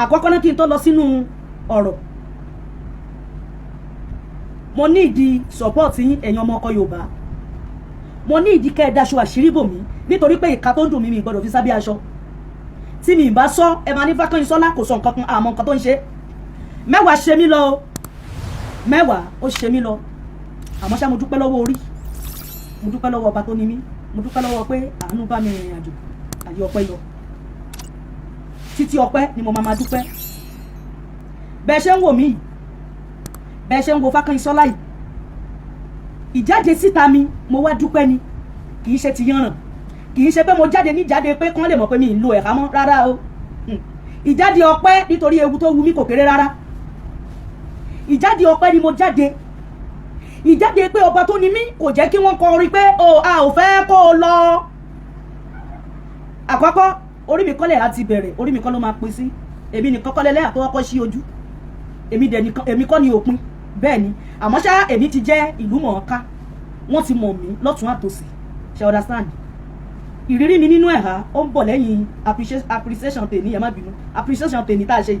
àkọ́kọ́ náà kí n tó lọ sínú ọ̀rọ̀ mo ní ìdí support yín ẹ̀yin ọmọ ọkọ Yorùbá mo ní ìdí kẹ́ ẹ daṣọ àṣírí bò mí nítorí pé ìka tó ń dùn mí mi gbọ́dọ̀ fi sábẹ́ aṣọ tí mi bá sọ ẹ máa ní Fákànyìnsọ́lá kò sọ nǹkan kan àmọ́ nǹkan tó ń ṣe mẹ́wàá ṣe mí lọ mẹ́wàá ó ṣe mí lọ àmọ́ ṣá mo dúpẹ́ lọ́wọ́ orí mo dúpẹ́ lọ́wọ́ ọba tó ní mí mo dúpẹ́ lọ́wọ́ pé àánú bá mi rìnrìn àjò àyè ọpẹ́ yọ títí ọpẹ́ ni mo máa dúpẹ́ bẹ́ẹ̀ ṣe ń wò mí yìí bẹ́ẹ̀ ṣe ń wo Fákànyìnsọ́lá yìí ìjáde síta mi mo wá dúpẹ́ ni kì í ṣe ti yànràn kì í ṣe pé mo jáde níjáde pé kán lè mọ̀ pé mi ń lo ẹ̀ka mọ́ rárá o ìjáde ọpẹ́ nítorí ewu tó wu mí kò kéré rárá ìjáde ọpẹ́ ni mo jáde ìjáde pé ọba tó ní mí kò jẹ́ kí wọ́n kọrin pé a ò fẹ́ kó o lọ àkọ́kọ́ orí mi kọ́lẹ̀ láti bẹ̀rẹ̀ orí mi kọ́ ló máa pín sí èmi nìkan kọ́lẹ̀ lẹ́yà tó kọ́kọ́ sí ojú èmi kọ́ ni òpin bẹ́ẹ̀ ni àmọ́ ṣá èmi ti jẹ́ ìlú mọ̀ọ́ká wọ́n ti mọ̀ mí lọ́tún àtòsí ṣe understand ìrírí mi nínú ẹ̀há ó ń bọ̀ lẹ́yìn appreciation tèmi ẹ má bínú appreciation tèmi tá a ṣe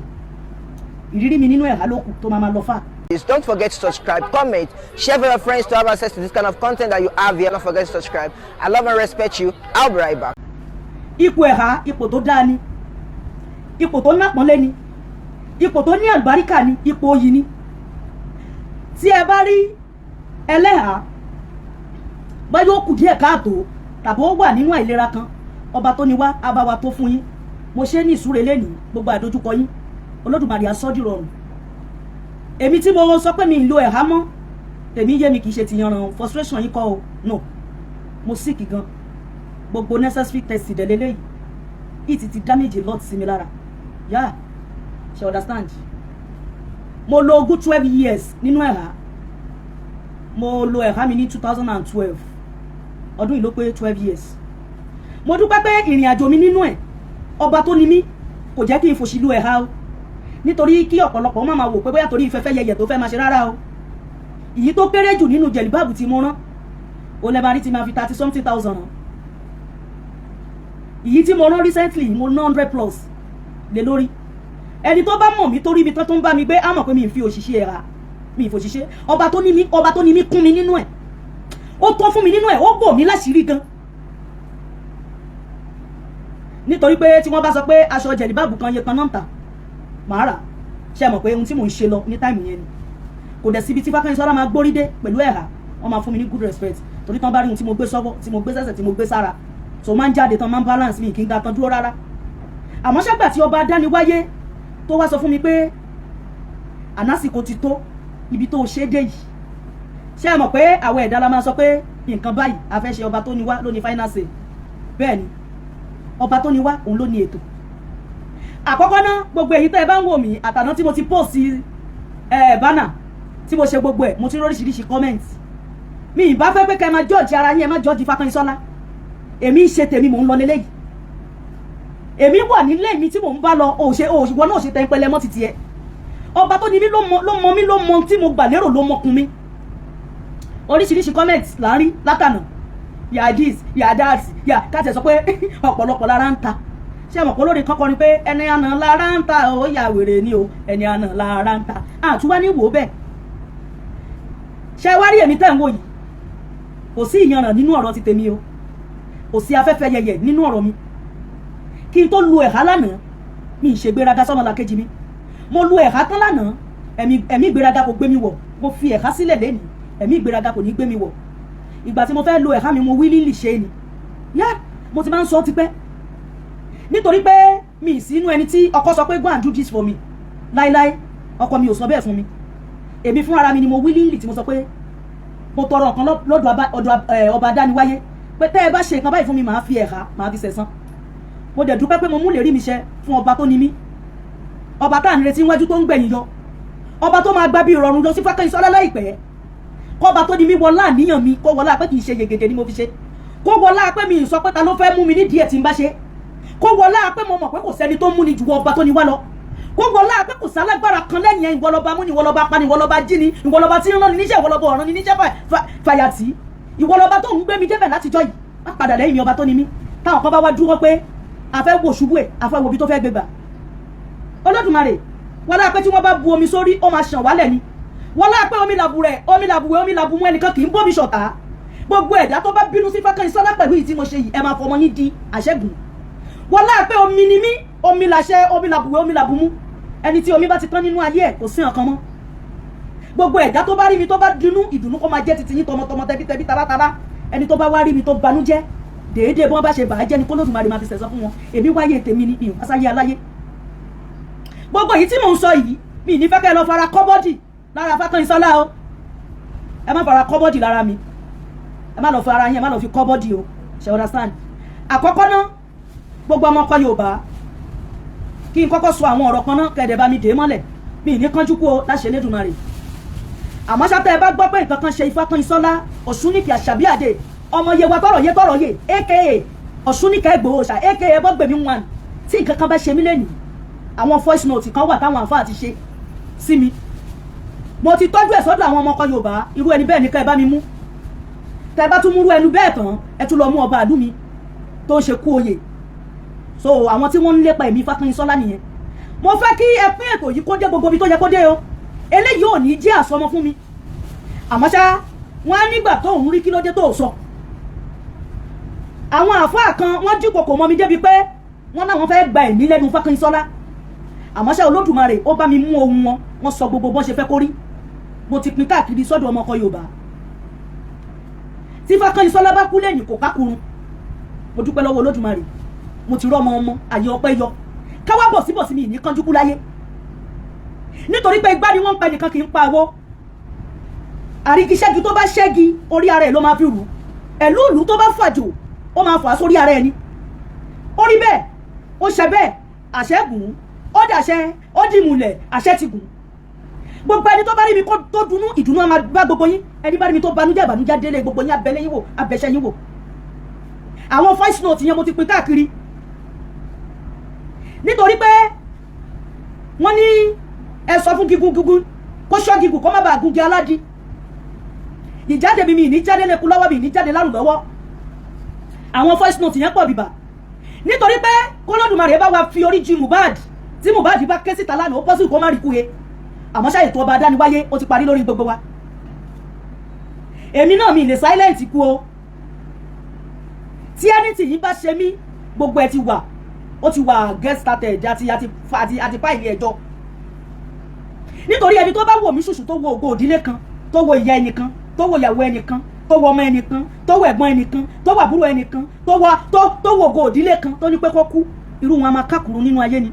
ìrírí mi nínú ẹ̀há ló kù tó máa lọ fà. Please don't forget to subscribe, comment, share with your friends to have access to this kind of content that you have here. Don't forget to subscribe. I love and respect you. I'll be right back. Ipò ẹ̀há ipò tó dáa ni ipò tó nápọ́nlé ni ipò tó ní àlùbáríkà ni ipò oyì ni tí ẹ bá rí ẹlẹ́hà bá yóò kù díẹ̀ káàtó tàbí ó wà nínú àìlera kan ọba tó ní wá abáwa tó fún yín mo ṣe ní ìsúre lẹ́nìí gbogbo àdójúkọ yín Olódùmarè á sọ́ dìrọ̀rùn èmi tí mo sọ pé mi ń lo ẹ̀há mọ́ tèmi yé mi kì í ṣe ti yanran frustration yín kọ́ o no mo sick gan gbogbo necessary test ìdẹ̀lélẹ́yìí it ti damage a lot sí mi lára yeah she understand mo lo ogún 12 years nínú ẹ̀há mo lo ẹ̀há mi ní 2012 ọdún yìí ló pé 12 years mo dúpẹ́ pé ìrìn àjò mi nínú ẹ̀ ọba tó ní mí kò jẹ́ kí n fòṣì lu ẹ̀há o nítorí kí ọ̀pọ̀lọpọ̀ máa wò pé bóyá torí ìfẹ́fẹ́ yẹyẹ tó fẹ́ máa ṣe rárá o ìyí tó kéré jù nínú jẹ̀líbáàbù tí mo rán o lẹ́bàá rí ti máa fi 30 something thousand rán ìyí tí mo rán recently mo ná 100 plus lé lórí ẹni tó bá mọ̀ mí torí ibi tó ń bá mi gbé á mọ̀ pé mi ì fi òṣìṣẹ́ ẹ̀há mi ì fòṣìṣẹ́ ọba tó ní mí kún mi nínú ẹ̀ ó tọ́ fún mi nínú ẹ̀ ó bò mí láṣìírí gan nítorí pé tí wọ́n bá sọ pé aṣọ jẹ̀líbáàbù kan yẹ kan náà ń tà màá rà ṣe mọ̀ pé ohun tí mò ń ṣe lọ ní táìmù yẹn ni kò dẹ̀ síbi tí Fákànyìnsọ́lá máa gbórí dé pẹ̀lú ẹ̀há wọ́n máa fún mi ní good respect torí tán bá rí ohun tí mo gbé sọ́wọ́ tí mo gbé sẹ́sẹ̀ tí mo gbé sára so máa ń jáde tán máa ń balance mi kì í ga tán dúró rárá àmọ́ ṣàgbà tí ọba dániwáyé tó wá sọ fún mi pé ànásìkò ti tó ibi tó ṣe dé yìí ṣé ẹ mọ̀ pé àwọn ẹ̀dá la máa sọ pé nǹkan báyìí a fẹ́ ṣe ọba tó ní wá ló ní final say bẹ́ẹ̀ ni ọba tó ní wá òun ló ní ètò àkọ́kọ́ náà gbogbo èyí tẹ́ ẹ bá ń wò mí àtàná tí mo ti post bánà tí mo ṣe gbogbo ẹ̀ mo ti rí oríṣiríṣi comment mi ì bá fẹ́ pé kẹ́ ẹ máa judge ara yín ẹ má judge Fákànyìnsọ́lá èmi ṣe tèmi mò ń lọ lélẹ́yìí èmi wà nílé mi tí mò ń bá lọ òṣìwọ́ náà ṣe tẹ́ ń pẹlẹ mọ́ títí ẹ ọba tó ní mí ló mọ mí ló mọ tí mo gbà lérò ló mọkun mi oríṣiríṣi comment là ń rí látànà yà this yà that yà káàtẹ̀ sọ pé ọ̀pọ̀lọpọ̀ lára ń ta ṣé àmọ̀ pé olórin kan kọrin pé ẹni àná lára ń ta ó yà wèrè ni o ẹni àná lára ń ta àtúwá ní wò bẹ́ẹ̀ ṣé wá rí èmi tẹ́ ń wò yìí kò sí ìyanràn nínú ọ̀rọ̀ ti tèmi o kò sí afẹ́fẹ́ yẹyẹ nínú ọ̀rọ̀ mi kí n tó lu ẹ̀há lánàá mi ì ṣe gbéraga sọ́mọlá kejì mi mo lu ẹ̀há tán lánàá ẹ̀mí ìgbéraga kò gbé mi wọ̀ mo fi ẹ̀há sílẹ̀ lẹ́nìí ẹ̀mí ìgbéraga kò ní gbé mi wọ̀ ìgbà tí mo fẹ́ lu ẹ̀há mi mo willingly ṣe ni yá mo ti máa ń sọ tipẹ́ nítorí pé mi ì sínú ẹni tí ọkọ sọ pé go and do this for me láíláí ọkọ mi ò sọ bẹ́ẹ̀ fún mi èmi fún ara mi ni mo willingly tí mo sọ pé mo tọrọ nǹkan lọ́dọ̀ ọba dániwáyé pé tẹ́ ẹ bá ṣe nǹkan báyìí fún mi màá fi ẹ̀há màá fi sẹ̀san mo dẹ̀ dúpẹ́ pé mo mú lè rí mi ṣe fún ọba tó ní mí ọba tá à ń retí níwájú tó ń gbẹ̀yìn yọ ọba tó máa gba bí ìrọ̀rùn lọ sí Fákànyìnsọ́lá láìpẹ́ kọ́ba tó ní mí wọlá àníyàn mi kó wọlá pé kì í ṣe yegede ni mo fi ṣe kó wọlá pé mi ì sọ pé ta ló fẹ́ mú mi ní díẹ̀ tí n bá ṣe kó wọlá pé mo mọ̀ pé kò sẹ́ni tó mú ni ju ọba tó ní wá lọ kó wọlá pé kò sálágbára kan lẹ́yìn ẹ̀ ìwọlọba mú ni ìwọlọba pa ni ìwọlọba jí ni ìwọlọba tí ń rán ni níṣẹ́ ìwọlọba ọ̀ràn ni níṣẹ́ fàyàtì ìwọlọba tó ń gbé mi débẹ̀ látijọ́ yìí má padà lẹ́yìn mi ọba tó ní mí táwọn kan bá wá dúró pé a fẹ́ wo ṣubú ẹ̀ a fẹ́ wo bí tó fẹ́ gbégbà Olódùmarè wọ́n láà pé tí wọ́n bá bu omi sórí ó máa ṣàn wálẹ̀ ni wọ́n láà pé omi làbùrẹ̀ omi làbùwẹ̀ omi làbùmú ẹnìkan kì í bómi ṣọ̀tá gbogbo ẹ̀dá tó bá bínú sí Fákànyìnsọ́lá pẹ̀lú ìtí mo ṣe yìí ẹ máa fọmọ yín di àṣẹ́gun wọ́n láà pé omi ni mí omi làṣẹ omi làbùwẹ̀ omi làbùmú ẹni tí omi bá ti tán nínú ayé ẹ̀ kò sí nǹkan mọ́ gbogbo ẹ̀dá tó bá rí mi tó bá dunú ìdùnnú kó máa jẹ́ titi yín tọmọtọmọ tẹbítẹbí taratara ẹni tó bá wá rí mi tó banújẹ́ déédéé bí wọ́n bá ṣe bàá jẹ́ ni k'Olódùmarè máa fi sẹ̀san fún wọn èmi wáyé tèmi ni ìhùn asáyé aláyé gbogbo èyí tí mò ń sọ yìí mi ní fẹ́ kẹ́ lọ fara kọ́bọ́dì lára Fákànyìnsọ́lá o ẹ má fara kọ́bọ́dì lára mi ẹ má lọ fi ara yín ẹ má lọ fi kọ́bọ́dì o ṣe understand àkọ́kọ́ náà gbogbo ọmọ ọkọ Yorùbá kí n kọ́kọ́ sọ àwọn ọ̀rọ̀ kan náà kẹ́ẹ̀dẹ̀ bá mi dè mọ́lẹ̀ mi ní kánjú kú o láṣẹ Elédùmarè àmọ́ ṣáta ẹ bá gbọ́ pé nǹkan kan ṣe Fákànyìnsọ́lá Ọ̀ṣúnìkẹ́ Àṣàbíàdé ọmọ Yewa tọrọ yé aka Ọ̀ṣúnìkẹ́ Ìgbòho aka Bọ́gbèmí wọn tí nǹkan kan bá ṣe mí lẹ́nìí àwọn voice note kan wà táwọn àǹfààní ti ṣe sí mi mo ti tọ́jú ẹ̀ sọ́dọ̀ àwọn ọmọ ọkọ Yorùbá irú ẹni bẹ́ẹ̀ ni ká ẹ bá mi mú ká ẹ bá tún múrú ẹnu bẹ́ẹ̀ tán ẹ tún lọ mú ọba àlú mi tó ń ṣe kú oyè so àwọn tí wọ́n ń lépa ẹ̀mí Fákànyìnsọ́lá nìyẹn mo fẹ́ kí ẹ pín ètò yìí kó dé gbogbo ibi tó yẹ kó dé o eléyìí ò ní jẹ́ àsọmọ fún mi àmọ́ ṣá wọ́n á nígbà tó ń rí kí ló dé tó sọ àwọn àfáà kan wọ́n jí kòkò mọ́ mi débi pé wọ́n náà wọ́n fẹ́ gba ẹ̀mí lẹ́nu Fákànyìnsọ́lá àmọ́ ṣá Olódùmarè ó bá mi mú ohun wọn wọ́n sọ gbogbo bọ́n ṣe fẹ́ kó rí mo ti pín káàkiri sọ́dọ̀ ọmọ ọkọ Yorùbá tí Fákànyìnsọ́lá bá kú lẹ́yìn kò kákùrún mo dúpẹ́ lọ́wọ́ Olódùmarè mo ti rọ́mọ ọmọ àyè ọpẹ́ yọ káwá bọ̀ síbọ̀ sí mi ní kánjú kú láyé nítorí pé igbá ni wọ́n ń pa nìkan kì í pa awó àrígiṣẹ́gi tó bá ṣẹ́gi orí ara ẹ̀ ló máa fi rù ẹ̀lú ìlú tó bá fàjò ó máa fà á sórí ara ẹ̀ ni ó rí bẹ́ẹ̀ ó ṣe bẹ́ẹ̀ àṣẹ gùn ó dàṣẹ ó dìmùlẹ̀ àṣẹ ti gùn gbogbo ẹni tó bá rí mi tó dunú ìdùnnú máa bá gbogbo yín ẹni bá rí mi tó banújẹ́ ìbànújẹ́ délé gbogbo yín abẹ́lẹ́ yín wò abẹ́ṣẹ́ yín wò àwọn voice note yẹn mo ti pín káàkiri nítorí pé wọ́n ní ẹ sọ fún gígùn kó ṣọ́ gígùn kó má bàa gungi aládìí ìjáde mi ní jáde lẹ́kùn lọ́wọ́ mi ní jáde lárùn lọ́wọ́ àwọn voice note yẹn pọ̀ bìbà nítorí pé k'Olódùmarè bá wa fi orí jì Mohbad tí Mohbad bá ké síta lánàá ó pọ́ sí kó má rí kú he àmọ́ ṣáà ètò ọba adániwáyé ó ti parí lórí gbogbo wa èmi náà mi lè silent kú o tí ẹnìtì yìí bá ṣe mí gbogbo ẹ ti wà ó ti wà get started àti fáìlì ẹjọ́ nítorí ẹni tó bá wò mí ṣùṣù tó wo ògo òdílé kan tó wo ìyá ẹnìkan tó wo ìyàwó ẹnìkan tó wo ọmọ ẹnìkan tó wo ẹ̀gbọ́n ẹnìkan tó wo àbúrò ẹnìkan tó wo ògo òdílé kan tó ní pé kó kú irú wọn a máa kákùrú nínú ayé ni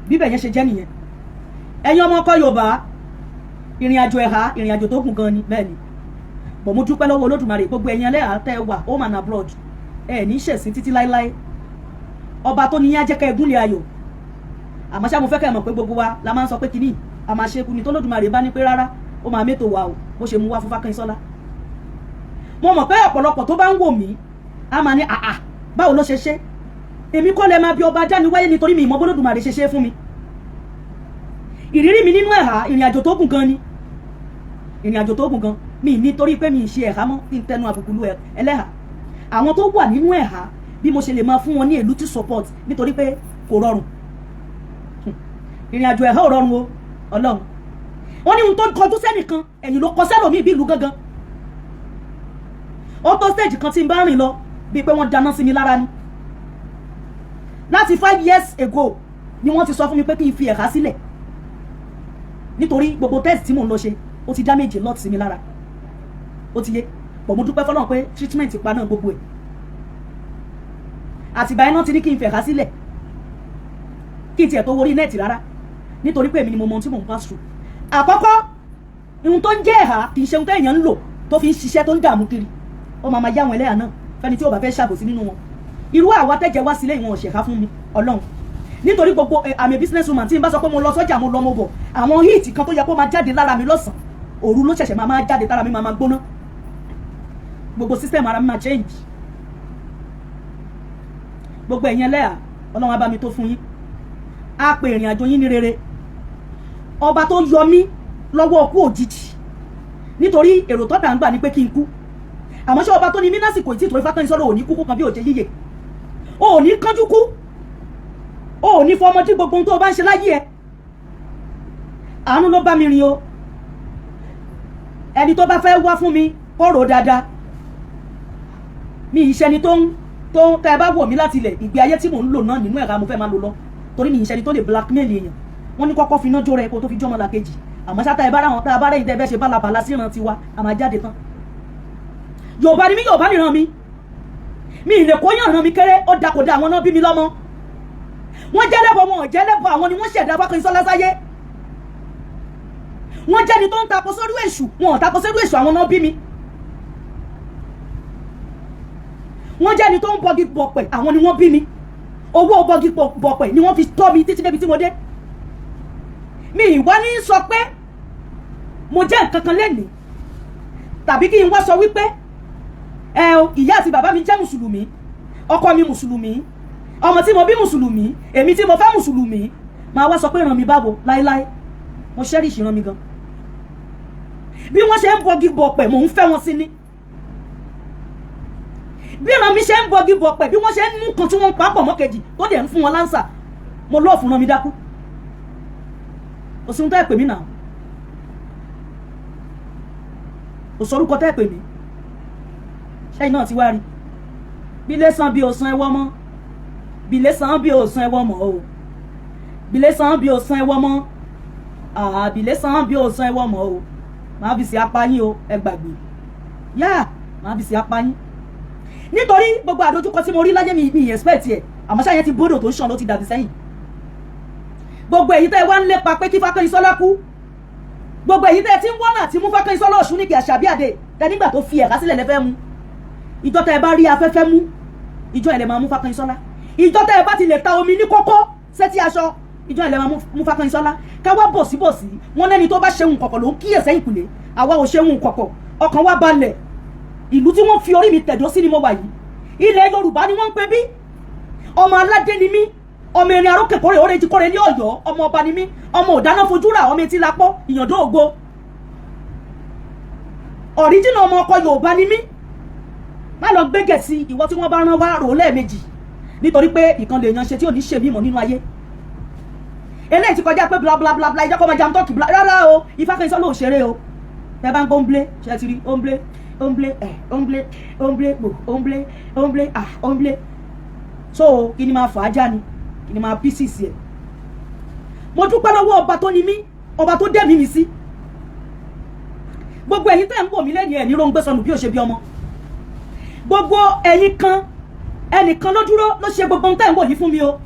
bíbẹ̀ yẹn ṣe jẹ́ nìyẹn ẹ̀yin ọmọ ọkọ Yorùbá ìrìn àjò ẹ̀há ìrìn àjò tó gùn gan ni bẹ́ẹ̀ ni bọ̀ mo dúpẹ́ lọ́wọ́ Olódùmarè gbogbo ẹ̀yin ẹlẹ́hà tẹ́ wà home and abroad ẹ̀ ní ṣẹ̀sín títí láéláé ọba tó ní yín á jẹ́ kẹ́ ẹ gúnlẹ̀ ayọ̀ àmọ́ ṣá mo fẹ́ kẹ́ ẹ mọ̀ pé gbogbo wa la máa ń sọ pé kínní a máa ṣe kú ni tó Olódùmarè bá ní pé rárá ó máa mẹ́tò wa o bó ṣe mú wá fún Fákànyìnsọ́lá mo mọ̀ pé ọ̀pọ̀lọpọ̀ tó bá ń wò mí a máa ní àà báwo ló ṣe ṣe èmi kọ́ lẹ máa bí ọba adániwáyé nítorí mi ìmọ̀ bó Olódùmarè ṣe ṣe fún mi ìrírí mi nínú ẹ̀há ìrìn àjò tó gùn gan ni ìrìn àjò tó gùn gan mi nítorí pé mi ì ṣe ẹ̀há mọ́ kí n tẹnu àbùkù lu ẹlẹ́hà àwọn tó wà nínú ẹ̀há bí mo ṣe lè máa fún wọn ní èlú tí support nítorí pé kò rọrùn ìrìn àjò ẹ̀há ò rọrùn o Ọlọ́run wọ́n ní ohun tó kọjú sẹ́nìkan ẹ̀yìn ló kọ sẹ́lòmíì bí ìlú gangan ó tó stage kan tí n bá rìn lọ bíi pé wọ́n dáná sí mi lára ni láti 5 years ago ni wọ́n ti sọ fún mi pé kí n fi ẹ̀há sílẹ̀ nítorí gbogbo test tí mò ń lọ ṣe ó ti damage lot sí mi lára ó ti yé pọ̀ mo dúpẹ́ fọlọ́run pé treatment pa náà gbogbo ẹ̀ àtìgbà iná ti ní kí n fẹ̀há sílẹ̀ kí n tiẹ̀ tó worí nẹ́ẹ̀tì rárá nítorí pé èmi ni mo mọ ohun tí mò ń pass through àkọ́kọ́ ohun tó ń jẹ́ ẹ̀há kì í ṣe ohun tó èèyàn ń lò tó fi ń ṣiṣẹ́ tó ń dààmú kiri ó máa yá àwọn ẹlẹ́yà náà fẹ́ni tí ó bá fẹ́ ṣàbòsí nínú wọn irú àwa tẹ́jẹ̀ wá sílé ìwọ̀n ọ̀ṣẹ̀ká fún mi Ọlọ́run nítorí gbogbo àmì business woman tí n bá sọ pé mo lọ sọ́jà mo lọ mo bọ̀ àwọn hit kan tó yẹ kó máa jáde lára mi lọ́sàn òru ló ṣẹ̀ṣẹ̀ máa jáde tára mi máa gbóná gbogbo system ara mi máa change gbogbo ẹ̀yin ẹlẹ́yà Ọlọ́run á bá mi tó fún yín á pe ìrìn àjò yín ní rere ọba tó yọ mí lọ́wọ́ òkú òjijì nítorí èrò tọ́ta ń gbà ní pé kí n kú àmọ́ ṣé ọba tó ní mí lásìkò ìtì ìtòrí Fákànyìnsọ́lá ò ní kú kan bí òjé yíyè ò ní kánjú kú o ò ní fọmọdé gbogbo ohun tó o bá ń ṣe láyé ẹ. Àánú ló bá mi rìn o. Ẹni tó bá fẹ́ wá fún mi kó rò dáadáa. Mi ìṣẹ́ni tó tẹ́ ẹ bá wò mí láti ilẹ̀ ìgbé ayé tí mò ń lò náà nínú ẹ̀ka mo fẹ́ máa lò lọ torí mi ìṣẹ́ni tó lè blackmail èèyàn. Wọ́n ní kọ́kọ́ fi iná jó rẹ kó tó fi jọ́mọ́ làkejì àmọ́ ṣáta ẹ bá ráwọn tá a bá rẹ̀ ìtẹ́ fẹ́ ṣe bálabàla sí ìran tiwa a máa jáde tán. Yorùbá ni mí, Yorùbá nìran mi ì lè kó yàn ràn mí kéré ó dakòdà àwọn náà bí mi lọ́mọ. Wọ́n jẹ́lẹ́bọ̀ wọn ò jẹ́lẹ́bọ̀ àwọn ni wọ́n ṣẹ̀dá Fákẹ́yìnsọ́lá sáyé. Wọ́n jẹ́ni tó ń tako sórí èṣù wọn ò tako sórí èṣù àwọn náà bí mi. Wọ́n jẹ́ni tó ń bọgi bọ̀pẹ̀ àwọn ni wọ́n bí mi. Owó bọgi bọ̀pẹ̀ ni wọ́n fi tọ́ mi títí débi tí mo dé. Mi ìwá ní sọ pé mo jẹ́ nǹkan kan lẹ́nìí tàbí kí n wá sọ wípé ìyá àti bàbá mi jẹ́ mùsùlùmí, ọkọ mi mùsùlùmí, ọmọ tí mo bí mùsùlùmí, èmi tí mo fẹ́ mùsùlùmí, máa wá sọ pé ràn mí báwo láéláé. Mo ṣẹ́rìṣì ràn mí gan. Bí wọ́n ṣe ń bọgi bọ̀pẹ̀ mò ń fẹ́ wọn sí ni. Bí ràn mí ṣe ń bọgi bọ̀pẹ̀ bí wọ́n ṣe ń mú kan tí wọ́n ń papọ̀ mọ́ kejì tó dẹ̀ ń fún wọn lánsà, mo lọ́ọ̀ fún ràn mí dákú. Òsùn tẹ́ ẹ pè mí náà. Òsòrúkọ tẹ́ ẹ pè mí. Ṣẹ́yìn náà ti wá rí. Bílé san bí òsàn ẹwọ́ mọ́. Bílé san bí òsàn ẹwọ́ mọ́ o. Bílé san bí òsàn ẹwọ́ mọ́. Bílé san bí òsàn ẹwọ́ mọ́ o. Màá fi sí apá yín o, ẹ gbàgbé. Yá, màá fi sí apá yín. Nítorí gbogbo àdójúkọ tí mo rí láyé mi expect ẹ̀. Àmọ́ ṣáyẹn ti bódò tó ń ṣàn ló ti dàbí sẹ́yìn. Gbogbo èyí tẹ́ wá ń lépa pé kí Fákẹ́yìnsọ́lá kú. Gbogbo èyí tẹ́ tí ń wọ́nà tí mú Fákẹ́yìnsọ́lá Ọ̀ṣun ní kí Àṣàbíàdé tẹ́ nígbà tó fi ẹ̀ka sílẹ̀ lẹ́fẹ́ mu. Ìjọ tẹ́ bá rí afẹ́fẹ́ mú, ìjọ ẹ̀ lè máa mú Fákẹ́yìnsọ́lá. Ìjọ tẹ́ bá ti lè ta omi ní kókó sétí aṣọ, ìjọ ẹ̀ lè máa mú Fákẹ́yìnsọ́lá. Ká wá bòsíbòsí, wọ́n lẹ́ni tó bá ṣeun kọ̀kọ̀ ló ń kíyèsẹ́ ìkùlé. Àwa ò ṣeun kọ̀kọ̀, ọkàn wa balẹ̀. Ìlú tí wọ́n fi orí mi tẹ̀dó sí ni mo wà yìí. Ilẹ̀ Yorùbá ni wọ́n ń pè bí. Ọmọ aládé ni mí. Ọmọ erin arókè kórè orí ti kórè ní Ọ̀yọ́, ọmọ ọba ni mí, ọmọ òdáná fojú rà, ọmọ etí lápọ̀, ìyàndó ògo. Ọ̀ríjìnà ọmọ ọkọ Yorùbá ni mí. Má lọ gbégẹ̀ sí ìwọ tí wọ́n bá rán wá rò lẹ́ẹ̀mejì nítorí pé ìkan lè yan ṣe tí ò ní ṣe mímọ̀ nínú ayé. Eléyìí ti kọjá pé bla bla bla bla ìjọkọ̀ ọmọ jam tọ́kì bla rárá o, Fákẹ́yìnsọ́lá ò ṣeré o. Ẹ bá ń gbọ́ omblé ṣe ti rí omblé omblé omblé omblé gbò omblé omblé omblé. So kí ni máa fà á já ni? Kí ni máa pieces ẹ̀? Mo dúpẹ́ lọ́wọ́ ọba tó ni mí, ọba tó dẹ̀ mí sí. Gbogbo ẹ̀yin tẹ́ ń bò mí lẹ́yìn ẹ̀ ní róńgbé sọnù bí ó ṣe bí ọmọ. Gbogbo ẹ̀yin kan ẹnìkan ló dúró ló ṣe gbogbo ohun tẹ́ ń wò yìí fún mi o.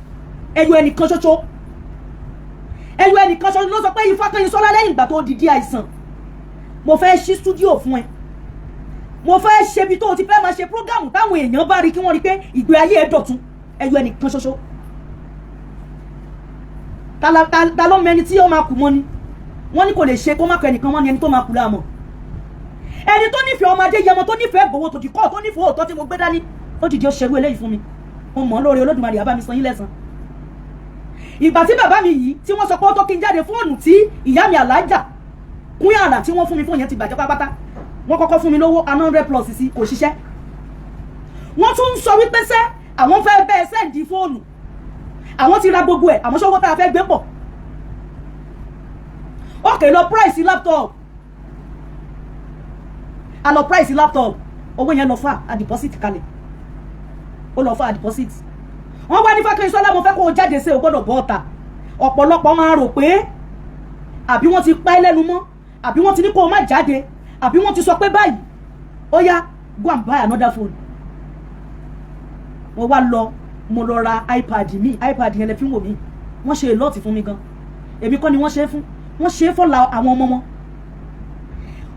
Ẹyọ ẹnìkan ṣoṣo. Ẹyọ ẹnìkan ṣoṣo ló sọ pé Fákẹ́yìnsọ́lá lẹ́yìn ìgbà tó dìde àìsàn. Mo fẹ́ ṣí stúdíò fún ẹ. Mo fẹ́ ṣe bí tó ti fẹ́ máa ṣe prógámù táwọn èèyàn bá rí kí wọ́n rí pé ìgbé ayé ẹ̀ dọ̀tun. Ẹyọ ẹnìkan ṣoṣo. Ta ló mẹni tí ó máa kù mọ́ ni? Wọ́n ní kò lè ṣe kó má kọ ẹnìkan mọ́ ni ẹni tó máa kù láàmọ̀. Ẹni tó nífẹ̀ẹ́ ọmọdé yẹmọ tó nífẹ̀ẹ́ gbowó tó dìkọ́ tó nífẹ̀ẹ́ òótọ́ tí mo gbé dání ó dìde ó ṣerú eléyìí fún mi. Mo mọ̀ lórí Olódùmarè àbá mi san yín lẹ́san. Ìgbà tí bàbá mi yìí tí wọ́n sọ pé ó tó kí n jáde fóònù tí ìyá mi Àlájà kún yàrá tí wọ́n fún mi fún yẹn ti bàjẹ́ pátápátá. Wọ́n kọ́kọ́ fún mi lówó 100+ sí kò ṣiṣẹ́. Wọ́n tún ń sọ wípé sẹ́ àwọn fẹ́ bẹ́ẹ̀ sẹ́ǹdì fóònù. Àwọn ti ra gbogbo ẹ̀ àmọ́ ṣọ́wọ́ tá a fẹ́ gbé pọ̀. Okay, lọ price laptop. A lọ price laptop. Owó yẹn lọ fà a deposit kalẹ̀. Ó lọ fà a deposit. Wọ́n wá ní Fákẹ́yìnsọ́lá mo fẹ́ kó o jáde sí o gbọ́dọ̀ bọ́ ọ̀tà. Ọ̀pọ̀lọpọ̀ máa rò pé àbí wọ́n ti pa ẹ́ lẹ́nu mọ́, àbí wọ́n ti ní kó o má jáde, àbí wọ́n ti sọ pé báyìí. Ó yá, go and buy another phone. Mo wá lọ, mo lọ ra iPad mi, iPad yẹn lẹ fi ń wò mí. Wọ́n ṣe lọ́ọ̀tì fún mi gan. Èmi kọ́ ni wọ́n ṣe é fún. Wọ́n ṣe é fọ́la àwọn ọmọ wọn.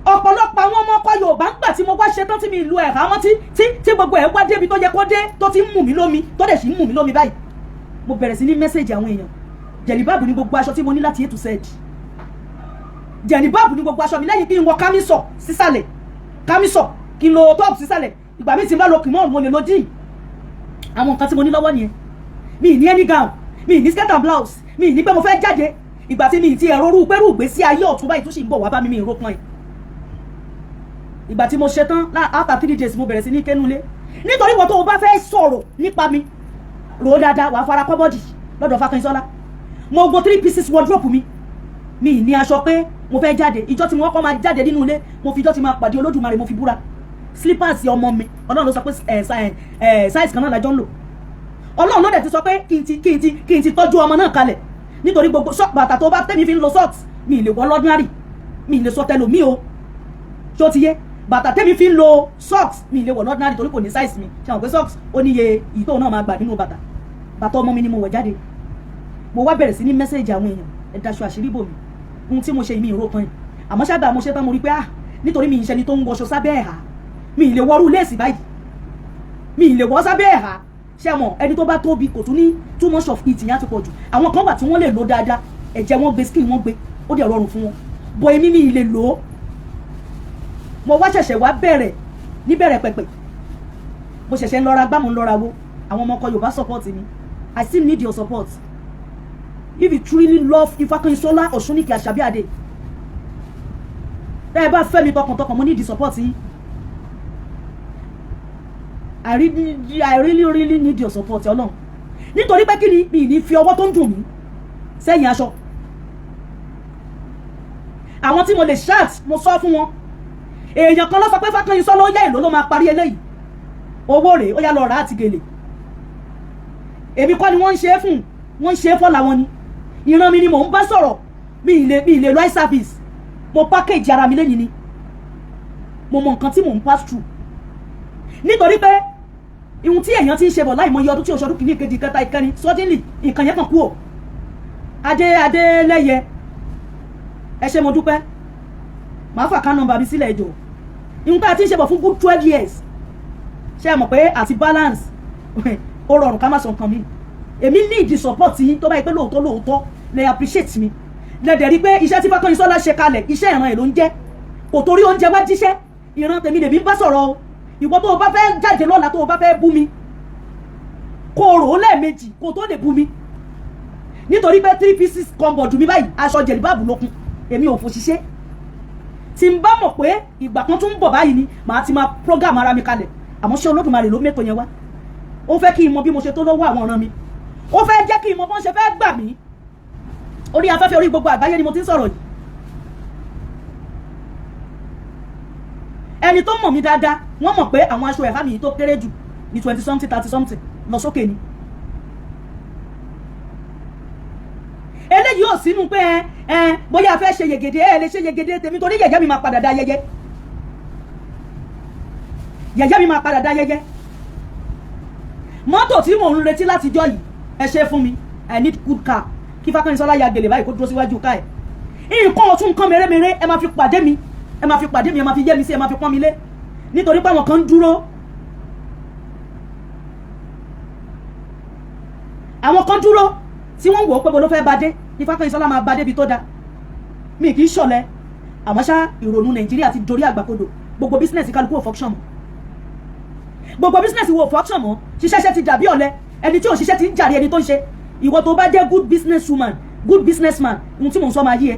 Ọ̀pọ̀lọpọ̀ àwọn ọmọ ọkọ Yorùbá ń gbà tí mo wá ṣe tán tí mi lu ẹ̀ka wọn tí gbogbo ẹ̀ wá débi tó yẹ kó dé tó ti ń mú mi lómi tó dẹ̀ sì ń mú mi lómi báyìí. Mo bẹ̀rẹ̀ sí ní mẹ́sẹ̀jì àwọn èèyàn. Jẹ̀lìbáàbù ni gbogbo aṣọ tí mo ní láti A to Z. Jẹ̀lìbáàbù ni gbogbo aṣọ mi lẹ́yìn kí n wọ kámísọ̀ sísàlẹ̀ kámísọ̀ kí n lo top sísàlẹ̀ ìgbà mi ti bá lo kìmọ́ mo lè lo jean. Àwọn nǹkan tí mo ní lọ́wọ́ nìyẹn. Mi ì ní any gown, mi ì ní skirt and blouse, mi ì ní pé mo fẹ́ jáde. Ìgbà tí mi ti ẹ̀rọ orú pẹ́rù gbé sí ayé ọ̀tún báyìí tó sì ń bọ̀ wá bá mi ìró pọ́n ẹ̀. Ìgbà tí mo ṣe tán after 3 days mo bẹ̀rẹ̀ sí ní kẹ́nulé. Nítorí wọ́n tó o bá fẹ́ sọ̀rọ̀ nípa mi rò ó dáadáa wàá fara kọ́bọ́dì lọ́dọ̀ Fákẹ́yìnsọ́lá mo go 3 pieces wardrobe mi ní aṣọ pé mo fẹ́ jáde ìjọ tí mo kọ́ máa jáde nínú ilé mo fi ìjọ tí máa pàdé Olódùmarè mo fi búra slippers ọmọ mi Ọlọ́run ló sọ pé size kan náà lájọ́ ń lò Ọlọ́run ló dẹ̀ ti sọ pé kí n ti tọ́jú ọmọ náà kalẹ̀ nítorí gbogbo bàtà tó bá tẹ́mi fi ń lo socks mi lè wọ́ ordinary mi lè sọ tẹ́lò mi o ṣó ti yé bàtà tẹ́mi fi ń lo socks mi lè wọ́ ordinary torí kò ní size mi ṣe àwọn pé socks ó níye ìtò náà máa gbà nínú bàtà ọmọ mi ni mo wọ̀ jáde mo wá bẹ̀rẹ̀ sí ní mẹ́sẹ̀jì àwọn èèyàn ẹ daṣọ àṣírí bò mí ohun tí mo ṣe ìmí ìró kan yìí àmọ́ ṣáàgbà mo ṣe tán mo rí pé nítorí mi ìṣẹ́ ni tó ń wọṣọ sábẹ́ ẹ̀há mi ì lè wọ́rú léèsì báyìí mi ì lè wọ́ sábẹ́ ẹ̀há ṣé mọ̀ ẹni tó bá tóbi kò tún ní too much of it yẹn ti pọ̀ jù àwọn kan wà tí wọ́n lè lò dáadáa ẹ̀jẹ̀ wọn gbé skin wọn gbé ó dẹ̀ rọrùn fún wọn bọ̀ èmi mi ì lè lò ó mo wá ṣẹ̀ṣẹ̀ wá bẹ̀rẹ̀ níbẹ̀rẹ̀ pẹ̀pẹ̀ mo ṣẹ̀ṣẹ̀ ń lọ́ra gbá mo ń lọ́ra wo àwọn ọmọ ọkọ Yorùbá support mi I still need your support if you truly love Ifákẹ́yìnsọ́lá Ọ̀ṣúnìkẹ́ Àṣàbíàdé ẹ bá fẹ́ mi tọkàntọkàn mo need the support yín I really need your support Ọlọ́run nítorí pé kí ni mi ní fi ọwọ́ tó ń dùn mí sẹ́yìn aṣọ àwọn tí mo lè chat mo sọ fún wọn èèyàn kan ló sọ pé Fákẹ́yìnsọ́lá ó yá èlò ló máa parí eléyìí owó rèé ó yá lọ rà àti gèlè èmi kọ́ ni wọ́n ń ṣe é fún wọ́n ń ṣe é fọ́lá wọn ni ìran mi ni mò ń bá sọ̀rọ̀ mi ì lè lo eye service mo package ara mi lẹ́yìn ni mo mọ nǹkan tí mò ń pass through nítorí pé ihun tí èèyàn ti ń ṣe bọ̀ láì mọ iye ọdún tí oṣù kìíní kejì kẹta ìkẹrin suddenly nǹkan yẹn kàn kú o Adélẹ́yẹ ẹ ṣé mo dúpẹ́ màá fà ká nọ́mbà mi sílẹ̀ ẹjọ́ ihun tá a ti ń ṣe bọ̀ fún good 12 years ṣé ẹ mọ̀ pé àti balance ó rọrùn ká má sọ nǹkan mi èmi need the support yín tó bá yẹ pé lóòótọ́ lè appreciate mi lẹ́dẹ̀ rí pé iṣẹ́ tí Fákẹ́yìnsọ́lá ṣe kalẹ̀ iṣẹ́ ìran ẹ̀ ló ń jẹ́ kò torí oúnjẹ wá jíṣẹ́ ìran tèmi lèmi ń bá sọ̀rọ̀ o ìwọ tó o bá fẹ́ jáde lọ́la tó o bá fẹ́ bú mi kó o rò ó lẹ́ẹ̀mejì kó o tó lè bú mi nítorí pé 3 pieces combo jù mí báyìí aṣọ jẹ̀líbáàbù lókun èmi ò fò ṣiṣẹ́ tí n bá mọ̀ pé ìgbà kan tún ń bọ̀ báyìí ni màá ti máa program ara mi kalẹ̀ àmọ́ ṣé Olódùmarè ló mẹ́tò yẹn wá ó fẹ́ kí n mọ bí mo ṣe tó lọ́wọ́ àwọn ọ̀ràn mi ó fẹ́ jẹ́ kí n mọ bọ́n ṣe fẹ́ gbà mí orí afẹ́fẹ́ orí gbogbo àgbáyé ni mo ti ń sọ̀rọ̀ yìí ẹni tó mọ̀ mí dáadáa wọ́n mọ̀ pé àwọn aṣọ ẹ̀fá mi tó kéré jù ní 20 something 30 something lọ sókè ni eléyìí ò sínú pé bóyá a fẹ́ ṣe yegede lè ṣe yegede tèmi torí yẹ̀yẹ́ mi máa padà dá yẹ̀yẹ́ mi máa padà dá yẹ̀yẹ́ mọ́tò tí mò ń retí láti jọ yìí ẹ ṣe fún mi I need good car kí Fákẹ́yìnsọ́lá ya gèlè báyìí kó dúró síwájú ká ẹ̀ nǹkan ọ̀tún nǹkan mèremère ẹ máa fi pàdé mi ẹ máa fi yẹ́ mi sí ẹ máa fi pọ́n mi lé nítorí pé àwọn kan ń dúró tí wọ́n wò ó pé bó ló fẹ́ bá dé ní Fákẹ́yìnsọ́lá máa bá débi tó da mi kì í ṣọ̀lẹ àmọ́ ṣá ìrònú Nàìjíríà ti dorí àgbàkodò gbogbo bísínẹ̀sì kálukú ò function mọ́ gbogbo bísínẹ̀sì wo ò function mọ́ ṣiṣẹ́ṣẹ́ ti dàbí ọ̀lẹ ẹni tí ò ṣiṣẹ́ ti ń jàre ẹni tó ń ṣe ìwọ tó bá jẹ́ good business woman good businessman ohun tí mò ń sọ máa yí ẹ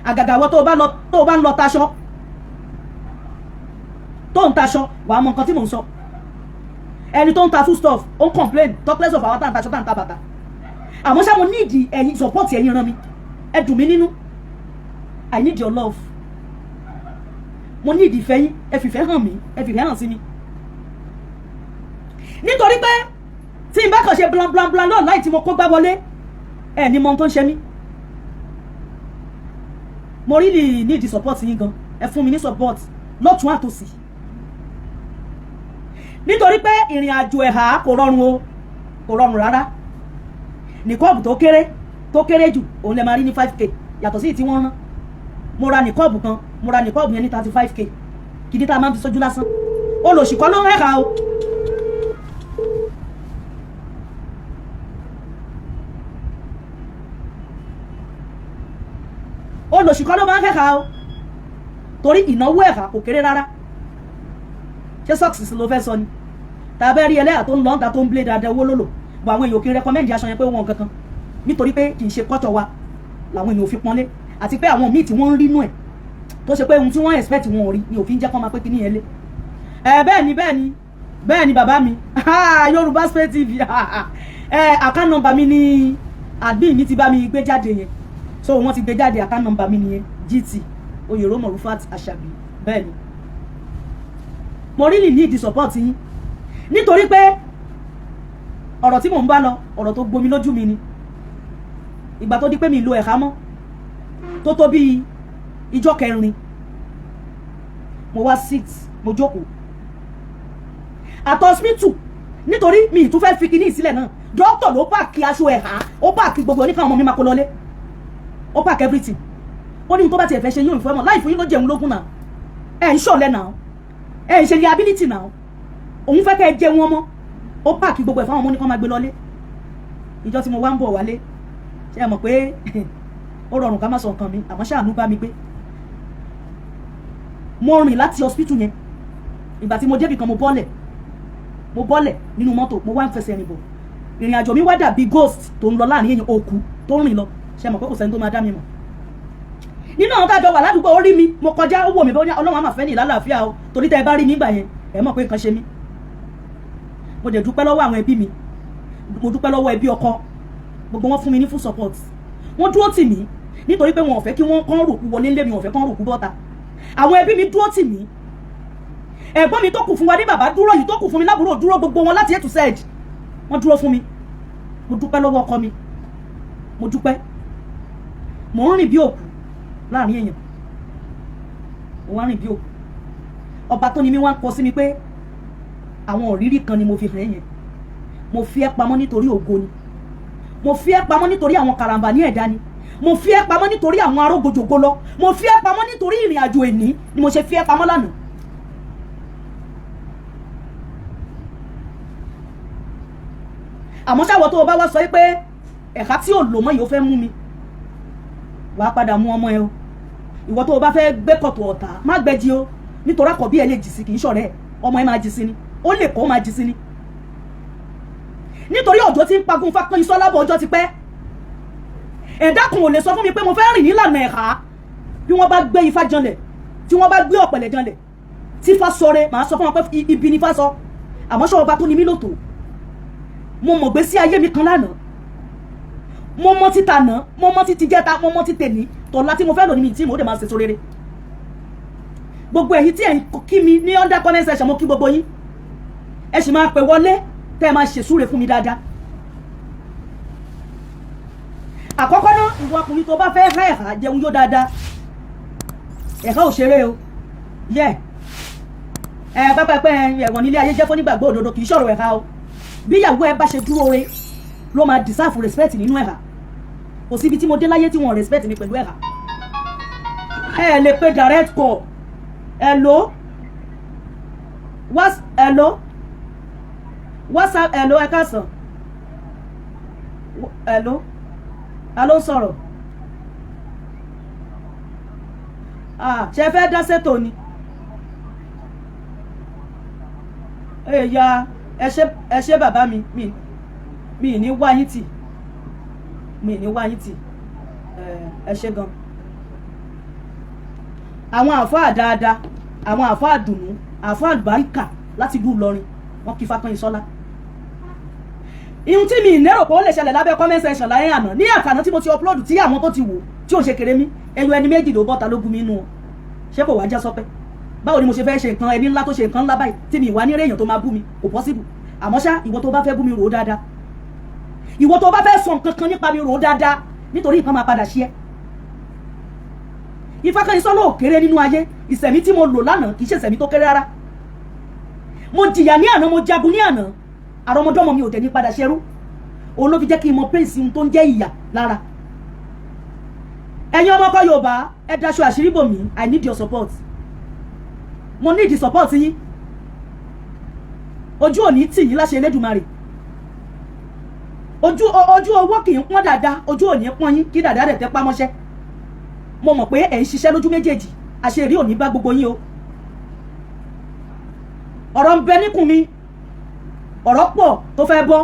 àgàgà ìwọ tó bá ń lọ taṣọ tó ń taṣọ wàá mọ nǹkan tí mò ń sọ ẹni tó ń ta food stuff ó ń complain talk less of àwọn tá ń taṣọ tá ń ta bàtà àmọ́ ṣá mo need ẹ̀yin support ẹ̀yin ràn mí ẹ dùn mí nínú I need your love mo need ìfẹ́ yín ẹ fìfẹ́ hàn mí ẹ fìfẹ́ hàn sí mi nítorí pé tí n bá kàn ṣe blan náà láì tí mo kó gbá wọlé ẹ ní mọ ohun tó ń ṣe mí mo really need the support yín gan ẹ fún mi ní support lọ́tún àtòsí nítorí pé ìrìn àjò ẹ̀há kò rọrùn o kò rọrùn rárá nìkọ́ọ̀bù tó kéré jù òun lè máa rí ní 5k yàtọ̀ sí tí wọ́n rán mo ra nìkọ́ọ̀bù kan mo ra nìkọ́ọ̀bù yẹn ní 35k kìdí tá a máa ń fi sójú lásán olòṣìkọ́ ló ń rẹ́ka o olòṣìkọ́ ló máa ń kẹ́ka o torí ìnáwó ẹ̀fà kò kéré rárá ṣé sọ́ọ̀sì ló fẹ́ sọ ni tàbẹ́ rí ẹlẹ́yà tó ń lọ́ǹda tó ń blé dáadáa owó lòlò bọ̀ àwọn èèyàn kì í rẹ́kọ́mẹ́ndì aṣọ yẹn pé wọ́n kankan nítorí pé kì í ṣe kọ́tọ̀ wa làwọn èèyàn ò fi pọ́nlé àti pé àwọn míì tí wọ́n ń rí nú ẹ̀ tó ṣe pé ohun tí wọ́n expect wọn ò rí ni òfin jẹ́ kọ́ máa pé kíní yẹn lé bẹ́ẹ̀ ni bàbá mi Yorùbá Space TV account number mi ni admin mi ti bá mi gbé jáde yẹn so wọ́n ti gbé jáde account number mi nìyẹn GT Oyeromo Rufat Asabi bẹ́ẹ̀ ni mo really need the support yín nítorí pé ọ̀rọ̀ tí mò ń bá lọ ọ̀rọ̀ tó gbomi lójú mi ni ìgbà tó di pé mi lo ẹ̀ka mọ́ tó bí ìjọ́ kẹrin mo wá 6 mo jókòó at hospital nítorí mi ì tún fẹ́ fi kíní ìsílẹ̀ náà dókítà ló pààkì aṣọ ẹ̀ka ó pààkì gbogbo oníkan ọmọ mi máa kó lọlé ó pààkì everything ó ní tó bá tiẹ̀ fẹ́ ṣe yóò fẹ́ mọ̀ láì fún yín ló jẹun lógún náà ẹ̀ ń ṣọ̀lẹ náà ẹ̀ ń ṣe liability náà òun fẹ́ kẹ́ ẹ jẹun ọmọ ó pààkì gbogbo ẹ̀ fáwọn ọmọ oníkan máa gbé lọlé ìjọ tí mo wá ń bọ̀ wálé ṣe é mọ̀ pé ó rọrùn ká má sọ nǹkan mi àmọ́ ṣàánú bá mi gbé mo rìn láti hospital yẹn ìgbà tí mo débì kan mo bọ́lẹ̀ nínú mọ́tò mo wá ń fẹsẹ̀ rìn bọ̀ ìrìn àjò mi wá dàbí ghost tó ń lọ láàrin èèyàn òkú tó ń rìn lọ ṣe mọ̀ pé kò sẹ́ni tó máa dá mi mọ̀ nínú àwọn tájọ wà ládùúgbò ó rí mi mo kọjá ó wò mí bóyá ọlọ́run àmàfẹ́ ní ìlàlàáfíà o torí tẹ́ ẹ bá rí mi gbà yẹn ẹ mọ̀ pé nǹkan ṣe mí mo dẹ̀ dúpẹ́ lọ́wọ́ àwọn ẹbí mi mo dúpẹ́ lọ́wọ́ ẹbí ọkọ gbogbo wọn fún mi ní full support wọ́n dúró tì mí nítorí pé wọn ò fẹ́ kí wọ́n kán ròkú wọlé ńlé mi wọn ò fẹ́ kán ròkú bọ́ta àwọn ẹbí mi dúró tì mí ẹ̀gbọ́n mi tó kù fún wa ní bàbá dúró yìí tó kù fún mi lábúrò dúró gbogbo wọn láti A to Z wọ́n dúró fún mi mo dúpẹ́ lọ́wọ́ ọkọ mi mo dúpẹ́ mo ń rìn bí òkú láàrin èèyàn mo wá rìn bí òkú ọba tó ní mi wá ń kọ sí mi pé àwọn òrírí kan ni mo fi hàn yẹn mo fi ẹ́ pamọ́ nítorí ògo ni mo fi ẹ́ pamọ́ nítorí àwọn karambà ní ẹ̀dá ni mo fi ẹ́ pamọ́ nítorí àwọn arógojògo lọ mo fi ẹ́ pamọ́ nítorí ìrìn àjò ẹ̀ní ni mo ṣe fi ẹ́ pamọ́ lánàá. àmọ́ ṣáwọ́ tó o bá wá sọ pé ẹ̀ka tí ò lò mọ́ yìí ó fẹ́ mú mi wàá padà mú ọmọ ẹ o ìwọ tó o bá fẹ́ gbé kọ̀tù ọ̀tá má gbẹ́jì o nítorí àkọ́bí ẹ lè jì sí kì í ṣọ̀rẹ́ ọmọ ẹ máa jì sí ni ó lè kó máa jì sí ni nítorí ọjọ́ tí ń pagun fápẹ́ iṣọ́ lábọ̀ ọjọ́ ti pẹ́ ẹ̀dá kan ò lè sọ fún mi pé mo fẹ́ rìn nílànà ẹ̀ka bí wọ́n bá gbé ifá janlẹ̀ tí wọ́n bá gbé ọ̀pẹ̀lẹ̀ janlẹ̀ tí ifá sọre màá sọ fún wọn pé ibi ni ifá sọ àmọ́ ṣọ́ ọba tó ní mí lòtò mo mọ̀ gbé sí ayé mi kan lánàá mo mọ̀ ti tànà mo mọ̀ ti ti jẹta mo mọ̀ ti tèní tọ̀la tí mo fẹ́ lò ní mi tí mo dẹ̀ máa ṣe so rere gbogbo èyí tí ẹ̀ ń kí mi ní under comment section mo kí gbogbo yín ẹ sì máa pè wọlé tẹ́ ẹ máa ṣèṣúre fún mi dáadáa àkọ́kọ́ náà ìwọ ọkùnrin tó bá fẹ́ ẹ̀ka jẹun yó dáadáa ẹ̀ka ò ṣeré o yẹ pẹ́pẹ́pẹ́ ẹ̀wọ̀n nílé ayé jẹ́ fún nígbàgbọ́ òdodo kì í ṣọ̀rọ̀ ẹ̀ka o bí ìyàwó ẹ bá ṣe dúró re ló máa deserve respect nínú ẹ̀ka kò síbi tí mo dé láyé tí wọ́n respect mi pẹ̀lú ẹ̀ka ẹ lè pe direct call hello WhatsApp hello ẹ káàsán hello alo sọ̀rọ̀ ṣe fẹ́ dá sétò ni ẹ ṣe bàbá mi ní wáyé tì ẹ ṣe gan àwọn àfáà dáadáa àwọn àfáà dùnú àfáà àlùbáríkà láti ìlú Ìlọrin wọn kí Fákànyìnsọ́lá ihun tí mi lérò pé ó lè ṣẹlẹ̀ lábẹ́ comment section láyé àná ní àkànná tí mo ti upload tí àwọn tó ti wò tí ò ṣe kéré mi ẹni méjì ló bọ́ta lógún mi nù ọ́ ṣé kò wá já sọpẹ́ báwo ni mo ṣe fẹ́ ṣe nǹkan ẹni ńlá tó ṣe nǹkan ńlá báyìí tí mi ìwà ní èèyàn tó máa bú mi kò possible àmọ́ ṣá ìwọ tó bá fẹ́ bú mi rò ó dáadáa ìwọ tó bá fẹ́ sọ nǹkan kan nípa mi rò ó dáadáa nítorí nǹkan máa padà ṣe ẹ́ Ifákànyìnsọ́lá ò kéré nínú ayé ìṣẹ̀mí tí mo lò lánàá kì í ṣe ìṣẹ̀mí tó kéré rárá mo jìyà ní àná mo jagun ní àná àrọmọdọ́mọ mi ò tẹ̀ ní padà ṣerú òun ló fi jẹ́ kí n mọ pèsè tó ń jẹ́ ìyà lára ẹ̀yin ọmọ ọkọ Yorùbá ẹ daṣọ àṣírí bò mí I need your support mo need the support yín ojú òní tì yín láṣẹ Elédùmarè ojú owó kì í pọ́n dáadáa ojú òní pọ́n yín kí dáadáa rẹ̀ tẹ́ pámọ́ṣẹ́ mo mọ̀ pé ẹ̀ ń ṣiṣẹ́ lójú méjèèjì àṣírí òní bá gbogbo yín o ọ̀rọ̀ ń bẹ níkùn mi ọ̀rọ̀ pọ̀ tó fẹ́ bọ́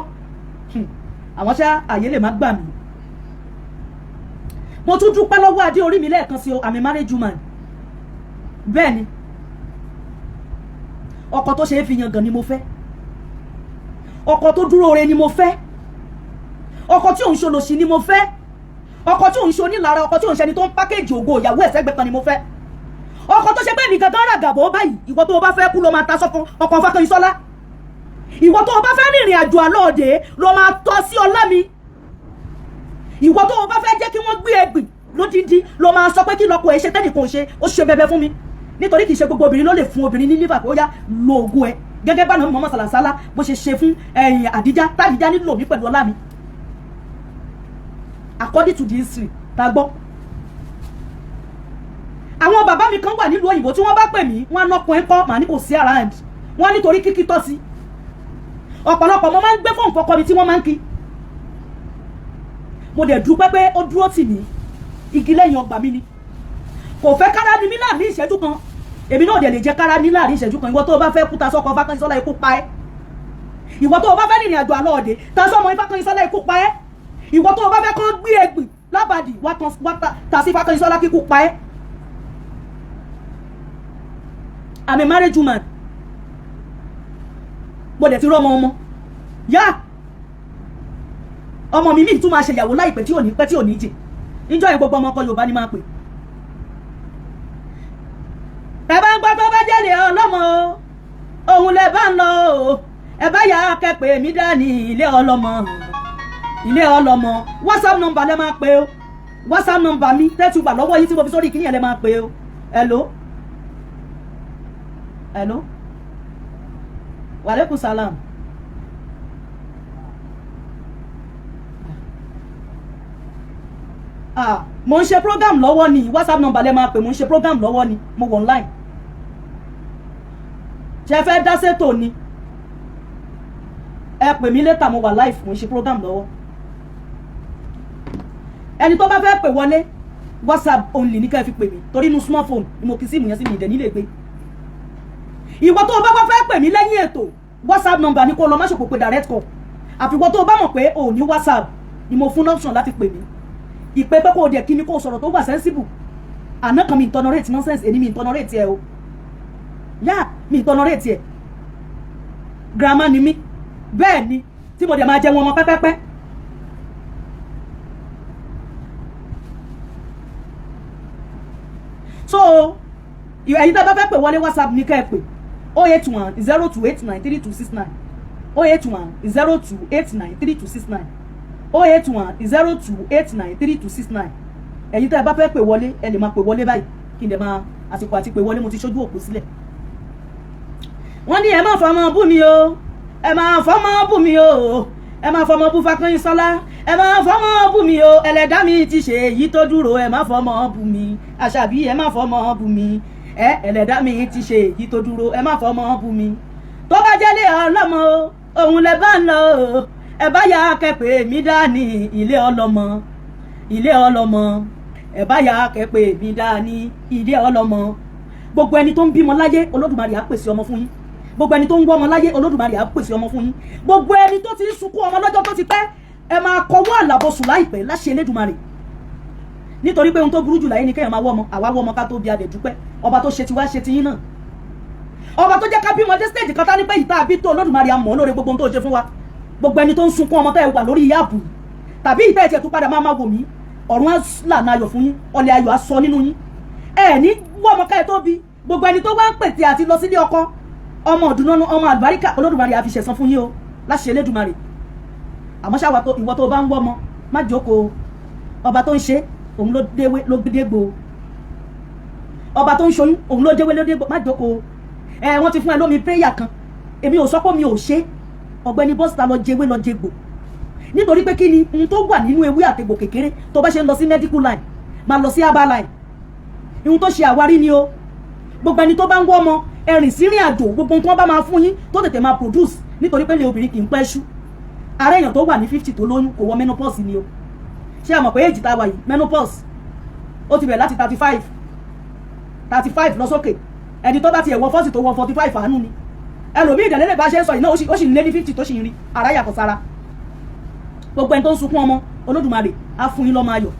àwọn ṣá àyè lè má gbà mí mo tún dúpẹ́ lọ́wọ́ adé orí mi lẹ́ẹ̀kan sí o I'm a married woman bẹ́ẹ̀ ni ọkọ tó ṣe é fi yangàn ni mo fẹ́ ọkọ tó dúró re ni mo fẹ́ ọkọ tí òun ṣe olòṣì ni mo fẹ́, ọkọ tí òun ṣe onílara, ọkọ tí òun ṣe ẹni tó ń pákéjì ògo ìyàwó ẹ̀sẹ̀gbẹ̀ kan ni mo fẹ́, ọkọ tó ṣe pé nìkan tó ń ràgàbọ̀ báyìí. Ìwọ tó o bá fẹ́ kú ló máa ta sọ́kọ ọkọ Fákànyìnsọ́lá, ìwọ tó o bá fẹ́ rìnrìn àjò àlọ́ọ̀dẹ ló máa tọ́ sí ọlá mi, ìwọ tó o bá fẹ́ jẹ́ kí wọ́n gbé ẹgbìn lódìdí ló máa sọ pé kí lọ́kọ ẹ̀ ṣe tẹ́nìkan ṣe ó ṣe bẹbẹ fún mi, nítorí kì í ṣe gbogbo obìnrin ló lè fún obìnrin ní liver ó yá lo ògùn ẹ gẹ́gẹ́ bá Muhammad sàlàsálà bó ṣe ṣe fún Àdíjà tàdíjà nílò mi pẹ̀lú ọlá mi according to the history tá gbọ́. Àwọn bàbá mi kan wà nílùú òyìnbó tí wọ́n bá pè mí wọ́n á nọkùnrin kọ́ màá ní kò sí around, wọ́n nítorí kíkí tọ́ sí. Ọ̀pọ̀lọpọ̀ mo máa ń gbé fóònù fọkọ mi tí wọ́n máa ń kí. Mo dẹ̀ dúpẹ́ pé ó dúró tì mí, igi lẹ́yìn ọgbà mi ni. Kò fẹ́ kára ní mí láàrin ìṣẹ́jú kan, èmi náà dẹ̀ lè jẹ́ kára ní láàrin ìṣẹ́jú kan. Ìwọ tó o bá fẹ́ kú ta sọ́kọ Fákànyìnsọ́lá ikú pa ẹ́. Ìwọ tó o bá fẹ́ rìnrìn àjò àlọ́ọ̀dẹ ta sọ́mọ Fákànyìnsọ́lá ikú pa ẹ́. Ìwọ tó o bá fẹ́ kó gbé ẹgbìn lábàdì wá ta sí Fákànyìnsọ́lá kíkú pa ẹ́. I'm a married woman. Mo dẹ̀ ti rọ́ ọmọ yá ọmọ mi tún máa ṣe ìyàwó láìpẹ́ tí ò ní pẹ́ tí ò ní jẹ níjọ́ yẹn gbogbo ọmọ ọkọ Yorùbá ni máa pè. Ẹ bá ń gbọ́ tó bá jẹ́lé ọlọ́mọ òun lẹ bá ń lọ o, ẹ bá yà á kẹ́pẹ́ mi dání ilé ọlọ́mọ WhatsApp number lẹ máa pè o, WhatsApp number mi tẹ́tù gbà lọ́wọ́ yìí tí mo fi sórí ìkíní yẹn lẹ máa pè o. Hello wàlẹ́kùn salam. Mo ń ṣe program lọ́wọ́ ni, WhatsApp number lẹ máa pè, mo ń ṣe program lọ́wọ́ ni, mo wọ online. Ṣé fẹ́ dá sétò ni? Ẹ pè mí later, mo wà live, mo ń ṣe program lọ́wọ́. Ẹni tó bá fẹ́ pè wọlé WhatsApp only ní ká fi pè mí, torí inú smartphone ni mo kì í sí ìmúyẹn sí mi ìdẹ̀ nílé gbé. Ìwọ tó bá fẹ́ pè mí lẹ́yìn ètò WhatsApp number ni kó lọ má ṣòpò pé direct call. Àfiwọ́ tó bá mọ̀ pé o ní WhatsApp ni mo fún option láti pè mí. Ìpè pé kò dẹ̀ kí ni kò sọ̀rọ̀ tó wà sensible. Àná kan mi tolerate nonsense, èmi mi tolerate ẹ o. Yá mi tolerate ẹ. Grandma ni mí. Bẹ́ẹ̀ ni tí mo dẹ̀ máa jẹ wọn ọmọ pẹ́pẹ́pẹ́. So ẹ̀yin tá bá fẹ́ pè wọlé WhatsApp ní ká ẹ pè 081 0289 3269 081 0289 3269 081 0289 3269. Ẹ̀yin tá bá fẹ́ pè wọlé ẹ lè máa pè wọlé báyìí kí n dẹ̀ máa àsìkò àti pè wọlé mo ti ṣojú òpó sílẹ̀. Wọ́n ní ẹ má fọmọ bú mi o, ẹ má fọmọ bú mi o, ẹ má fọmọ bú Fákànyìnsọ́lá, ẹ má fọmọ bú mi o, ẹlẹ́dàá mi ti ṣe èyí tó dúró, ẹ má fọmọ bú mi, Àṣàbí ẹ má fọmọ bú mi, ẹlẹ́dàá mi ti ṣe èyí tó dúró, ẹ má fọmọ bú mi. Tó bá jẹ́lé ọlọ́mọ òun lẹ bá ń lọ o, ẹ bá yà kẹ́pẹ́ mi dání ilé ọlọ́mọ ẹ bá yà kẹ́pẹ́ mi dání ilé ọlọ́mọ. Gbogbo ẹni tó ń bímọ láyé Olódùmarè á pèsè ọmọ fún yín, gbogbo ẹni tó ń wọ́ ọmọ láyé Olódùmarè á pèsè ọmọ fún yín, gbogbo ẹni tó ti ń sunkún ọmọ lọ́jọ́ tó ti pẹ́ ẹ máa kọwọ́ àlàbọ̀sùn láìpẹ́ láṣẹ Elédùmarè. Nítorí pé ohun tó burú jù láyé ni kéèyàn máa wọ́ ọmọ, àwa wọ́ ọmọ ká tó bí adẹ̀ dúpẹ́. Ọba tó ṣe tiwa ṣe tiyín náà, ọba tó jẹ́ ká bímọ dé stage kan tá ní pé ìta àbí tó Olódùmarè á mọ̀ lórí gbogbo ohun tó ṣe fún wa. Gbogbo ẹni tó ń sunkún ọmọ tẹ́ ẹ wà lórí yáàbù tàbí ìtẹ́ ẹ̀jẹ̀ tó padà máa wò mí, ọ̀run á lànà ayọ̀ fún yín, ọlẹ̀ ayọ̀ á sọ nínú yín. Ẹ ní wọ́ ọmọ ká ẹ tó bí. Gbogbo ẹni tó wá ń pètè àti lọ sílé ọkọ ọmọ ọdún ọmọ àlùbáríkà Olódùmarè á fi ṣẹ̀san fún yín o láṣẹ Elédùmarè. Àmọ́ ṣáwa tó ìwọ tó bá ń wọ́ ọmọ má jókòó, ọba tó ń ṣe òun ló dégbò, ọba tó ń ṣoyún òun ló déwé ló dégbò, má jókòó. Wọ́n ti fún ẹ lómi prayer kan, èmi ò sọ pé mi ò ṣe. Ọ̀gbẹ́ni bọ́sítà lọ jẹwé lọ jẹgbò, nítorí pé kí ni ohun tó wà nínú ewé àtẹ̀gbò kékeré tó bá ṣe ń lọ sí medical line máa lọ sí herbal line, ohun tó ṣe àwárí ni o. Gbogbo ẹni tó bá ń wọ́ ọmọ ẹ̀rìn sírìn àjò, gbogbo ohun tí wọ́n bá máa fún yín tó tètè máa produce, nítorí pé ilé obìnrin kì í pẹ́ ṣú. Ààrẹ èèyàn tó wà ní 50 tó lóyún kò wọ menopause ni o. Ṣé ẹ mọ̀ pé èjì tá a wà yìí menopause ó ti bẹ̀rẹ̀ láti 35 lọ sókè. Ẹni tó bá ti ẹ̀wọ̀ 40 tó wọ 45 àánú ni. Ẹlòmíì ìdẹ̀lẹ́lẹ̀ bá ṣe ń sọ iná ó sì ń lé ní 50 tó sì ń rí ara yàtọ̀ sára. Gbogbo ẹni tó ń sunkún ọmọ Olódùmarè á fún yín lọ́mọ ayọ̀,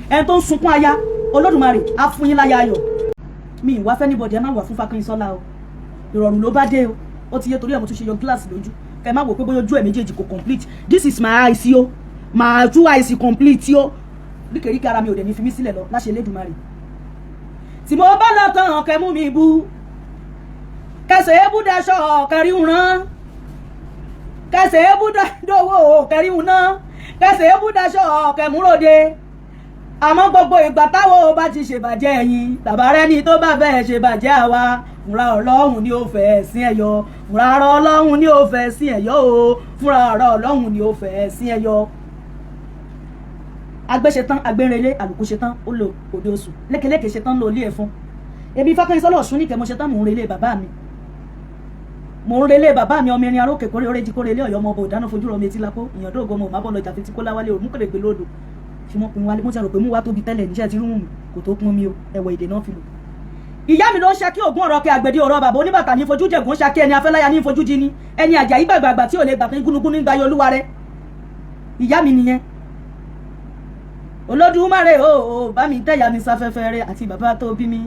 ẹni tó ń sunkún aya Olódùmarè á fún yín láya ayọ̀. Mi ìwà fẹ́ níbọ̀dì ẹ má wà fún Fákànyìnsọ́lá o, ìrọ̀rùn ló bá dé o. Ó ti yé torí ẹ̀ mo tún ṣe yọ gíláàsì lójú kẹ má wò pé bóyá ojú ẹ̀ méjèèjì kò complete. This is my eyes o, màá tú àìsí complete ó ríkèríkè ara mi ò dẹ̀ ní fi mí sílẹ̀ lọ láṣẹ Elédùmarè tí mo bá lọ tán kẹmú mi bú kẹsẹ̀ ébú daṣọ kẹríhùn rán kẹsẹ̀ ébú dówó kẹríhùn ná kẹsẹ̀ ébú daṣọ kẹmúròde àmọ́ gbogbo ìgbà táwọn bá ti ṣèbàjẹ́ ẹ̀yìn bàbá rẹ ni tó bá fẹ́ ṣèbàjẹ́ àwa fúnra Ọlọ́run ni ó fẹ́ sí ẹ̀yọ fúnra Ọlọ́run ni ó fẹ́ sí ẹ̀yọ o fúnra Ọlọ́run ni ó fẹ́ sí ẹ̀yọ. Agbé ṣetán agbérelé àlùkù ṣetán ó lò òde oṣù lékeléke ṣetán ló lé ẹ̀fọn ebi Fákànyìnsọ́lá Ọ̀ṣun ní kẹmọ ṣetán mò ń relé bàbá mi ọmọ erin arókè kórè oréjì kórè ilé Ọ̀yọ́ ọmọ ọbọ ìdáná fojú rọ mi etí lápò ìyàndó ògo ọmọ òmábọ lọjà fetí kólá wálé òmù kèrègbè lódò ṣe mọ pin wálé mo ti rò pé mú wá tóbi tẹ́lẹ̀ níṣẹ́ ti rúmù mi kò tó kún mi o ẹ̀wọ̀ èdè náà fi lò. Ìyá mi ló ń ṣakí ògùn ọ̀rọ̀ kẹ àgbẹ̀dẹ ọ̀rọ̀ bàbá oníbàtà ní fojú jẹ̀gùn ṣakí ẹni afẹ́láyà ní fojú jí ni ẹni àjàyí gbàgbàgbà tí ò lè gbàgbé gúnugún ní gbayọ olúwa rẹ ìyá mi nìyẹn. Olódùmarè o bá mi tẹ̀yà mi sáfẹ́fẹ́ rẹ àti bàbá tó bí mi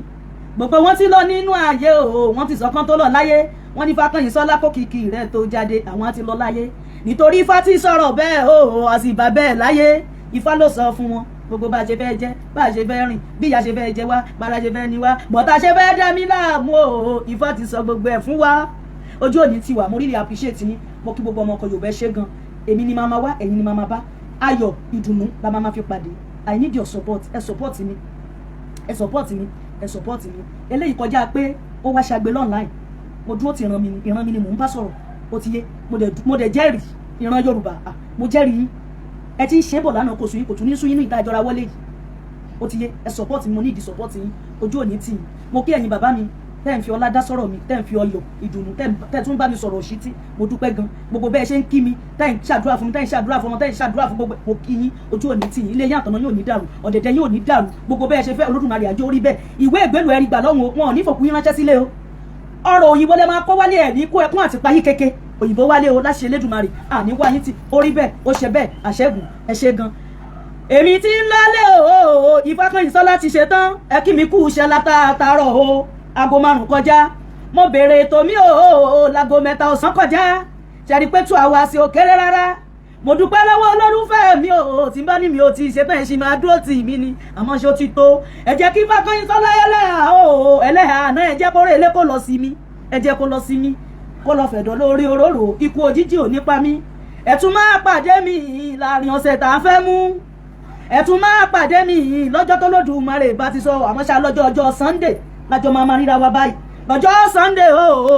gbogbo wọn ti lọ nínú ayé o wọn ti sọkàn tó lọ láyé wọn ní Fákànyìnsọ́lá kó kìkì rẹ tó jáde àwọn ti lọ láyé nítorí Ifá ti sọ̀rọ̀ bẹ́ẹ̀ o àsìbà bẹ́ẹ̀ láyé Ifá ló sọ fún wọn gbogbo bá a ṣe fẹ́ jẹ́ bá a ṣe fẹ́ rìn bí ìyá ṣe fẹ́ jẹ wá bára ṣe fẹ́ ní wá bọ̀tà ṣe fẹ́ dá mi láàmú o Ifá ti sọ gbogbo ẹ̀ fún wa ojú òní ti wà mo really appreciate yín mo kí gbogbo ọmọ ọkọ Yorùbá ṣe gan èmi ni màmá wá ẹ̀yin ni màmá bá ayọ̀ ìdùnnú la máa fi pàdé I need your support ẹ support mi ẹ support mi ẹ support mi eléyìí kọjá pé ó wá ṣàgbé online mo dúró ti ìran mi ni mò ń bá sọ̀rọ̀ ó ti yé mo dẹ̀ jẹ́rìí ìran Yorùbá mo jẹ́rìí yín ẹ ti ń ṣe bọ̀ lánàá kò sùn yín kò tún ní sún yín ní ìta ìjọra wọlé yìí ó ti yé ẹ support mi mo ní ìdí support yín ojú òní tì yín mo kí ẹ̀yin bàbá mi tẹ́ ń fi ọlá dá sọ̀rọ̀ mi tẹ́ ń fi ọyọ̀ ìdùnnú tẹ́ tún bá mi sọ̀rọ̀ òṣìtì mo dúpẹ́ gan gbogbo bẹ́ẹ̀ ṣe ń kí mi tẹ́ ń ṣàdúrà fún mi tẹ́ ń ṣàdúrà fún ọmọ tẹ́ ń ṣàdúrà fún gbogbo mo kí yín ojú òní tì yín ilé yín àtọ̀nà yóò ní dàrú ọ̀dẹ̀dẹ̀ yóò ní dàrú gbogbo bẹ́ẹ̀ ṣe fẹ́ Olódùmarè àjọ orí bẹ́ẹ̀ ìwé ìgbélú ẹ̀rí gbà lọ́hùn wọn ò ní fòkú yín ránṣẹ́ sílé o ọ̀rọ̀ òyìnbó lẹ máa kọ́ wálé ẹ̀ ní kó ẹkún àti payí kéke òyìnbó wálé o láṣẹ Elédùmarè àní wá yín tí orí bẹ́ẹ̀ ó ṣe bẹ́ẹ̀ àṣẹ́gun ẹ ṣe gan. Èmi ti ń lálé o Fákànyìnsọ́lá ti ṣe tán ẹ kí mi kú iṣẹ́ látàárọ̀ o aago 5 kọjá mo béèrè ètò mi o láago 3 ọ̀sán kọjá ṣẹ́ni pé 2 hours ò kéré rárá mo dúpẹ́ lọ́wọ́ olólùfẹ́ mi o tí bá ní mi ò ti ṣe tán ẹ̀ ṣì máa dúró tì mí ni àmọ́ ṣó ti tó ẹ jẹ́ kí Fákànyìnsọ́lá ẹlẹ́hà àná ẹ jẹ́ kórè ilé kó lọ sí mi ẹ jẹ́ kó lọ sí mi kó lọ fẹ̀dọ̀ lórí òróró ikú òjijì ò nípa mi ẹ tún máa pàdé mi láàrin ọ̀sẹ̀ tá a fẹ́ mú ẹ tún máa pàdé mi lọ́jọ́ tó Olódùmarè bá ti sọ àmọ́ ṣá lọ́jọ́ ọjọ́ Sunday lájọ máa ríra wa báyìí lọ́jọ́ Sunday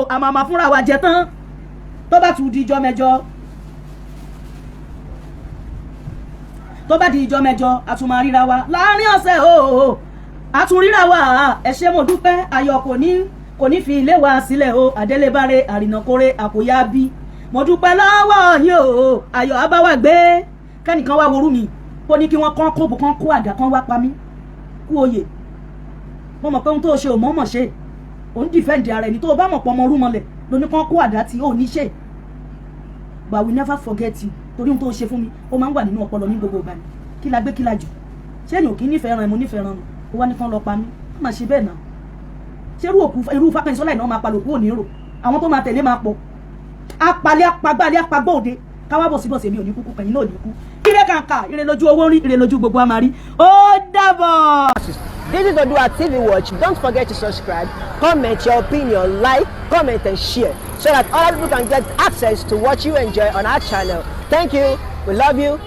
a máa fúnra wa jẹ tán tó bá tún di ijọ́ mẹ́jọ tó bá di ijọ́ mẹ́jọ a tún máa ríra wa láàrin ọ̀sẹ̀ a tún ríra wa ẹ ṣé mo dúpẹ́ ayọ̀ kò ní fi ilé wa sílẹ̀ àdélébáre àrìnàkórè àkóyá bí mo dúpẹ́ lọ́wọ́ yín ayọ̀ abáwá gbé kẹ́nìkan wá worú mi ó ní kí wọ́n kán kóbù kán kó àdá kán wá pa mí kú oyè mo mọ̀ pé ohun tó ṣe ò mọ̀ ṣe ò ń dìfẹ́ǹdì ara ẹni tó o bá mọ̀ pọ̀ ọmọ orúmọlẹ̀ ló ní kán kó àdá tí ò ní ṣe but I will never forget you torí ohun tó ṣe fún mi ó máa ń wà nínú ọpọlọ ní gbogbo ìgbà ni kí la gbé kí la jù ṣé ènìyàn kì í nífẹ̀ẹ́ ran ẹ̀ mo nífẹ̀ẹ́ ran ó wá ní kán lọ pa mí má má ṣe bẹ́ẹ̀ náà ṣé irú Fákànyìnsọ́lá ìnáwó máa palòkú òní rò àwọn tó máa tẹ̀lé máa pọ̀ apalẹ́ apagbálẹ́ apagbọ́ òde káwá bọ̀ síbọ̀ sèmi ò ní kú kẹ̀yìn náà ò ní kú ire kàǹkà ire lójú owó rí ire lójú gbogbo àmàrí ó dàbọ̀. This is Oòduà TV Watch. Don't forget to subscribe, comment your opinion, like, comment and share so that other people can get access to what you enjoy on our channel. Thank you. We love you.